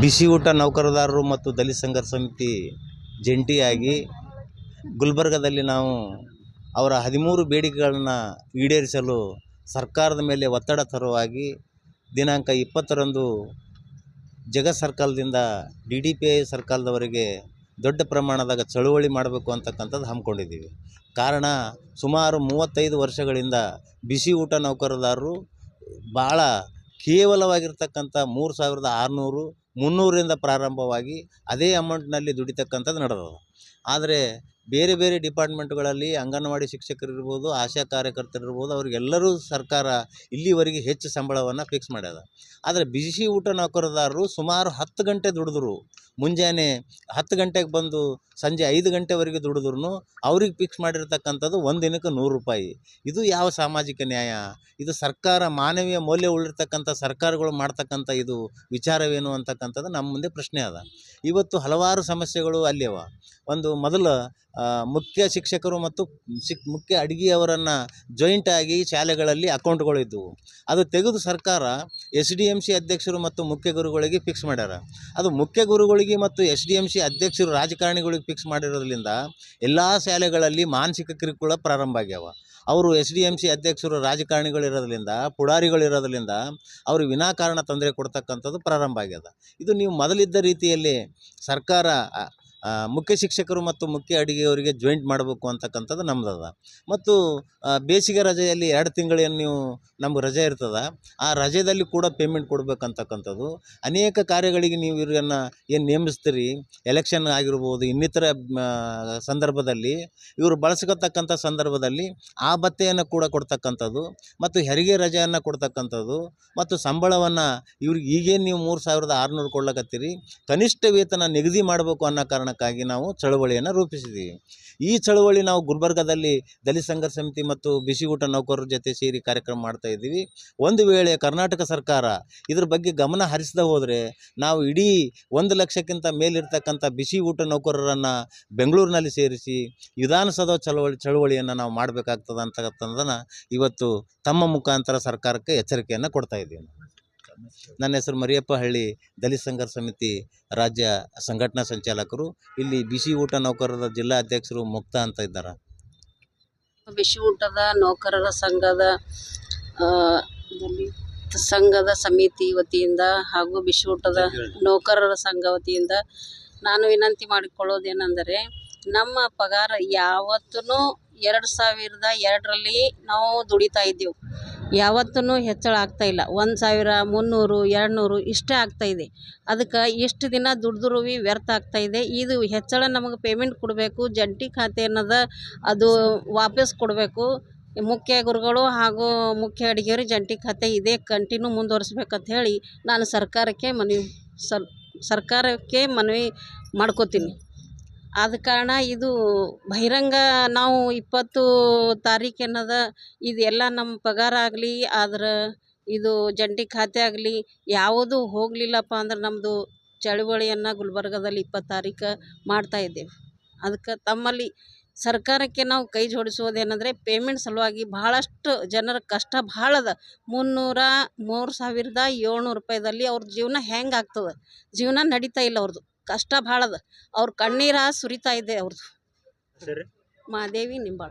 ಬಿಸಿ ಊಟ ನೌಕರದಾರರು ಮತ್ತು ದಲಿತ ಸಂಘರ್ಷ ಸಮಿತಿ ಜಂಟಿಯಾಗಿ ಗುಲ್ಬರ್ಗದಲ್ಲಿ ನಾವು ಅವರ 13 ಬೇಡಿಕೆಗಳನ್ನು ಈಡೇರಿಸಲು ಸರ್ಕಾರದ ಮೇಲೆ ಒತ್ತಡ ತರುವಾಗಿ ದಿನಾಂಕ 20ರಂದು ಜಗತ್ ಸರ್ಕಲ್ದಿಂದ DDPI ಸರ್ಕಲ್ದವರೆಗೆ ದೊಡ್ಡ ಪ್ರಮಾಣದಾಗ ಚಳುವಳಿ ಮಾಡಬೇಕು ಅಂತಕ್ಕಂಥದ್ದು ಹಮ್ಮಿಕೊಂಡಿದ್ದೀವಿ. ಕಾರಣ ಸುಮಾರು 35 ವರ್ಷಗಳಿಂದ ಬಿಸಿ ಊಟ ನೌಕರದಾರರು ಭಾಳ ಕೇವಲವಾಗಿರ್ತಕ್ಕಂಥ 3600 300ರಿಂದ ಪ್ರಾರಂಭವಾಗಿ ಅದೇ ಅಮೌಂಟ್ನಲ್ಲಿ ದುಡಿತಕ್ಕಂಥದ್ದು ನಡೆದದ. ಆದರೆ ಬೇರೆ ಬೇರೆ ಡಿಪಾರ್ಟ್ಮೆಂಟ್ಗಳಲ್ಲಿ ಅಂಗನವಾಡಿ ಶಿಕ್ಷಕರಿರ್ಬೋದು, ಆಶಾ ಕಾರ್ಯಕರ್ತರಿರ್ಬೋದು, ಅವರಿಗೆಲ್ಲರೂ ಸರ್ಕಾರ ಇಲ್ಲಿವರೆಗೆ ಹೆಚ್ಚು ಸಂಬಳವನ್ನು ಫಿಕ್ಸ್ ಮಾಡ್ಯದ. ಆದರೆ ಬಿಸಿ ಊಟ ನೌಕರದಾರರು ಸುಮಾರು 10 ಗಂಟೆ ದುಡಿದ್ರು, ಮುಂಜಾನೆ 10 ಗಂಟೆಗೆ ಬಂದು ಸಂಜೆ 5 ಗಂಟೆವರೆಗೆ ದುಡಿದ್ರೂ ಅವ್ರಿಗೆ ಫಿಕ್ಸ್ ಮಾಡಿರ್ತಕ್ಕಂಥದ್ದು ಒಂದು ದಿನಕ್ಕೆ 100 ರೂಪಾಯಿ. ಇದು ಯಾವ ಸಾಮಾಜಿಕ ನ್ಯಾಯ? ಇದು ಸರ್ಕಾರ ಮಾನವೀಯ ಮೌಲ್ಯ ಉಳಿರ್ತಕ್ಕಂಥ ಸರ್ಕಾರಗಳು ಮಾಡ್ತಕ್ಕಂಥ ಇದು ವಿಚಾರವೇನು ಅಂತಕ್ಕಂಥದ್ದು ನಮ್ಮ ಮುಂದೆ ಪ್ರಶ್ನೆ ಅದ. ಇವತ್ತು ಹಲವಾರು ಸಮಸ್ಯೆಗಳು ಅಲ್ಲಿವ. ಒಂದು ಮೊದಲು ಮುಖ್ಯ ಶಿಕ್ಷಕರು ಮತ್ತು ಮುಖ್ಯ ಅಡುಗೆಯವರನ್ನು ಜಾಯಿಂಟಾಗಿ ಶಾಲೆಗಳಲ್ಲಿ ಅಕೌಂಟ್ಗಳು ಇದ್ದವು. ಅದು ತೆಗೆದು ಸರ್ಕಾರ SDMC ಅಧ್ಯಕ್ಷರು ಮತ್ತು ಮುಖ್ಯ ಗುರುಗಳಿಗೆ ಫಿಕ್ಸ್ ಮಾಡ್ಯಾರ. ಅದು ಮುಖ್ಯ ಗುರುಗಳಿಗೆ ಮತ್ತು SDMC ಅಧ್ಯಕ್ಷರು ರಾಜಕಾರಣಿಗಳಿಗೆ ಫಿಕ್ಸ್ ಮಾಡಿರೋದ್ರಿಂದ ಎಲ್ಲ ಶಾಲೆಗಳಲ್ಲಿ ಮಾನಸಿಕ ಕಿರುಕುಳ ಪ್ರಾರಂಭ ಆಗ್ಯಾವ. ಅವರು SDMC ಅಧ್ಯಕ್ಷರು ರಾಜಕಾರಣಿಗಳಿರೋದ್ರಿಂದ, ಪುಡಾರಿಗಳಿರೋದ್ರಿಂದ ಅವರು ವಿನಾಕಾರಣ ತೊಂದರೆ ಕೊಡ್ತಕ್ಕಂಥದ್ದು ಪ್ರಾರಂಭ ಆಗ್ಯದ. ಇದು ನೀವು ಮೊದಲಿದ್ದ ರೀತಿಯಲ್ಲಿ ಸರ್ಕಾರ ಮುಖ್ಯ ಶಿಕ್ಷಕರು ಮತ್ತು ಮುಖ್ಯ ಅಡುಗೆಯವರಿಗೆ ಜಾಯಿಂಟ್ ಮಾಡಬೇಕು ಅಂತಕ್ಕಂಥದ್ದು ನಮ್ಮದದ. ಮತ್ತು ಬೇಸಿಗೆ ರಜೆಯಲ್ಲಿ 2 ತಿಂಗಳೇನು ನೀವು ನಮ್ಗೆ ರಜೆ ಇರ್ತದೆ, ಆ ರಜೆಯಲ್ಲಿ ಕೂಡ ಪೇಮೆಂಟ್ ಕೊಡಬೇಕಂತಕ್ಕಂಥದ್ದು. ಅನೇಕ ಕಾರ್ಯಗಳಿಗೆ ನೀವು ಇವರನ್ನು ಏನು ನೇಮಿಸ್ತೀರಿ, ಎಲೆಕ್ಷನ್ ಆಗಿರ್ಬೋದು, ಇನ್ನಿತರ ಸಂದರ್ಭದಲ್ಲಿ ಇವರು ಬಳಸ್ಕೊತಕ್ಕಂಥ ಸಂದರ್ಭದಲ್ಲಿ ಆ ಭತ್ಯೆಯನ್ನು ಕೂಡ ಕೊಡ್ತಕ್ಕಂಥದ್ದು ಮತ್ತು ಹೆರಿಗೆ ರಜೆಯನ್ನು ಕೊಡ್ತಕ್ಕಂಥದ್ದು ಮತ್ತು ಸಂಬಳವನ್ನು ಇವ್ರಿಗೆ ಈಗೇನು ನೀವು 3600 ಕೊಡ್ಲಕತ್ತೀರಿ, ಕನಿಷ್ಠ ವೇತನ ನಿಗದಿ ಮಾಡಬೇಕು ಅನ್ನೋ ಕಾರಣಕ್ಕಾಗಿ ನಾವು ಚಳವಳಿಯನ್ನು ರೂಪಿಸಿದ್ದೀವಿ. ಈ ಚಳವಳಿ ನಾವು ಗುಲ್ಬರ್ಗದಲ್ಲಿ ದಲಿತ ಸಂಘರ್ಷ ಸಮಿತಿ ಮತ್ತು ಬಿಸಿ ಊಟ ನೌಕರರ ಜೊತೆ ಸೇರಿ ಕಾರ್ಯಕ್ರಮ ಮಾಡ್ತಾ ಇದ್ದೀವಿ. ಒಂದು ವೇಳೆ ಕರ್ನಾಟಕ ಸರ್ಕಾರ ಇದ್ರ ಬಗ್ಗೆ ಗಮನ ಹರಿಸದೆ ಹೋದರೆ ನಾವು ಇಡೀ 1 ಲಕ್ಷಕ್ಕಿಂತ ಮೇಲಿರ್ತಕ್ಕಂಥ ಬಿಸಿ ಊಟ ನೌಕರರನ್ನು ಬೆಂಗಳೂರಿನಲ್ಲಿ ಸೇರಿಸಿ ವಿಧಾನಸೌಧ ಚಳವಳಿಯನ್ನು ನಾವು ಮಾಡಬೇಕಾಗ್ತದೆ ಅಂತಕ್ಕಂಥದ್ದನ್ನು ಇವತ್ತು ತಮ್ಮ ಮುಖಾಂತರ ಸರ್ಕಾರಕ್ಕೆ ಎಚ್ಚರಿಕೆಯನ್ನು ಕೊಡ್ತಾ ಇದ್ದೀವಿ. ನನ್ನ ಹೆಸರು ಮರಿಯಪ್ಪ ಹಳ್ಳಿ, ದಲಿತ ಸಂಘರ್ಷ ಸಮಿತಿ ರಾಜ್ಯ ಸಂಘಟನಾ ಸಂಚಾಲಕರು. ಇಲ್ಲಿ ಬಿಸಿ ಊಟ ನೌಕರರ ಜಿಲ್ಲಾ ಅಧ್ಯಕ್ಷರು ಮುಕ್ತ ಅಂತ ಇದ್ದಾರೆ. ಬಿಸಿ ಊಟದ ನೌಕರರ ಸಂಘದ ಸಮಿತಿ ವತಿಯಿಂದ ಹಾಗೂ ಬಿಸಿ ಊಟದ ನೌಕರರ ಸಂಘ ವತಿಯಿಂದ ನಾನು ವಿನಂತಿ ಮಾಡಿಕೊಳ್ಳೋದೇನೆಂದರೆ, ನಮ್ಮ ಪಗಾರ ಯಾವತ್ತೂ 2002ರಲ್ಲಿ ನಾವು ದುಡಿತಾ ಇದ್ದೆವು. ಯಾವತ್ತೂ ಹೆಚ್ಚಳ ಆಗ್ತಾಯಿಲ್ಲ. 1000, 300, 200 ಇಷ್ಟೇ ಆಗ್ತಾಯಿದೆ. ಅದಕ್ಕೆ ಇಷ್ಟು ದಿನ ದುಡಿದ್ರೂ ವ್ಯರ್ಥ ಆಗ್ತಾಯಿದೆ. ಇದು ಹೆಚ್ಚಳ ನಮಗೆ ಪೇಮೆಂಟ್ ಕೊಡಬೇಕು, ಜಂಟಿ ಖಾತೆ ಅನ್ನೋದು ಅದು ವಾಪಸ್ ಕೊಡಬೇಕು. ಮುಖ್ಯ ಗುರುಗಳು ಹಾಗೂ ಮುಖ್ಯ ಅಡುಗೆಯವ್ರಿಗೆ ಜಂಟಿ ಖಾತೆ ಇದೇ ಕಂಟಿನ್ಯೂ ಮುಂದುವರಿಸ್ಬೇಕಂತ ಹೇಳಿ ನಾನು ಸರ್ಕಾರಕ್ಕೆ ಮನವಿ ಮಾಡ್ಕೋತೀನಿ. ಆದ ಕಾರಣ ಇದು ಬಹಿರಂಗ ನಾವು 20 ತಾರೀಕು ಅನ್ನೋದು ಇದೆಲ್ಲ ನಮ್ಮ ಪಗಾರ ಆಗಲಿ, ಆದ್ರೆ ಇದು ಜಂಟಿ ಖಾತೆ ಆಗಲಿ ಯಾವುದೂ ಹೋಗಲಿಲ್ಲಪ್ಪ ಅಂದ್ರೆ ನಮ್ಮದು ಚಳುವಳಿಯನ್ನು ಗುಲ್ಬರ್ಗದಲ್ಲಿ 20 ತಾರೀಕು ಮಾಡ್ತಾಯಿದ್ದೇವೆ. ಅದಕ್ಕೆ ತಮ್ಮಲ್ಲಿ ಸರ್ಕಾರಕ್ಕೆ ನಾವು ಕೈ ಜೋಡಿಸೋದೇನೆಂದರೆ, ಪೇಮೆಂಟ್ ಸಲುವಾಗಿ ಭಾಳಷ್ಟು ಜನರ ಕಷ್ಟ ಭಾಳ ಅದ. 3700 ರೂಪಾಯಿದಲ್ಲಿ ಅವ್ರ ಜೀವನ ಹೆಂಗೆ ಆಗ್ತದೆ? ಜೀವನ ನಡೀತಾ ಇಲ್ಲ, ಅವ್ರದ್ದು ಕಷ್ಟ ಭಾಳ ಅದ. ಅವ್ರ ಕಣ್ಣೀರು ಸುರಿತಾ ಇದೆ ಅವ್ರದ್ದು. ಮಾದೇವಿ ನಿಂಬಾಳ.